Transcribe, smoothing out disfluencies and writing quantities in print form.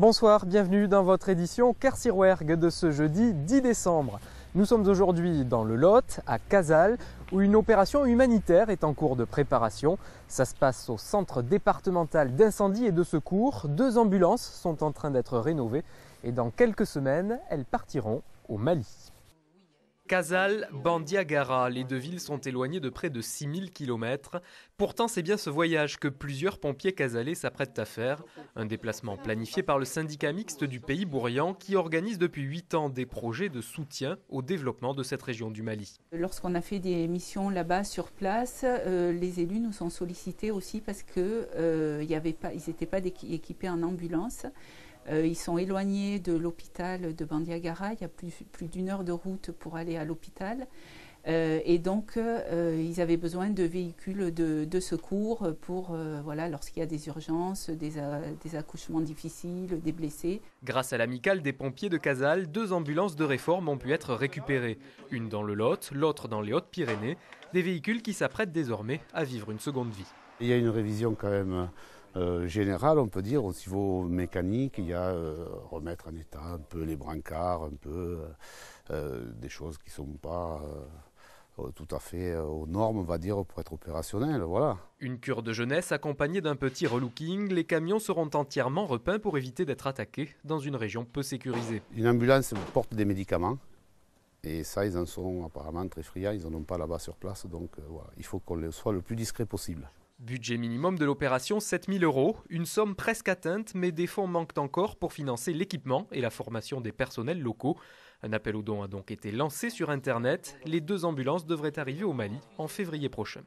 Bonsoir, bienvenue dans votre édition Kersirouergue de ce jeudi 10 décembre. Nous sommes aujourd'hui dans le Lot, à Cazales, où une opération humanitaire est en cours de préparation. Ça se passe au centre départemental d'incendie et de secours. 2 ambulances sont en train d'être rénovées et dans quelques semaines, elles partiront au Mali. Cazales, Bandiagara, les deux villes sont éloignées de près de 6000 km. Pourtant, c'est bien ce voyage que plusieurs pompiers casalais s'apprêtent à faire. Un déplacement planifié par le syndicat mixte du Pays Bourriant qui organise depuis 8 ans des projets de soutien au développement de cette région du Mali. Lorsqu'on a fait des missions là-bas sur place, les élus nous sont sollicités aussi parce qu'ils n'étaient pas équipés en ambulance. Ils sont éloignés de l'hôpital de Bandiagara, il y a plus d'une heure de route pour aller à l'hôpital. Et donc, ils avaient besoin de véhicules de secours pour, lorsqu'il y a des urgences, des accouchements difficiles, des blessés. Grâce à l'amicale des pompiers de Cazales, 2 ambulances de réforme ont pu être récupérées. Une dans le Lot, l'autre dans les Hautes-Pyrénées. Des véhicules qui s'apprêtent désormais à vivre une seconde vie. Il y a une révision quand même générale, on peut dire, au niveau mécanique. Il y a remettre en état un peu les brancards, un peu des choses qui ne sont pas tout à fait aux normes, on va dire, pour être opérationnelles. Voilà. Une cure de jeunesse accompagnée d'un petit relooking. Les camions seront entièrement repeints pour éviter d'être attaqués dans une région peu sécurisée. Une ambulance porte des médicaments. Et ça, ils en sont apparemment très friands, ils n'en ont pas là-bas sur place. Donc voilà, il faut qu'on soit le plus discret possible. Budget minimum de l'opération 7 000 €, une somme presque atteinte, mais des fonds manquent encore pour financer l'équipement et la formation des personnels locaux. Un appel aux dons a donc été lancé sur Internet. Les 2 ambulances devraient arriver au Mali en février prochain.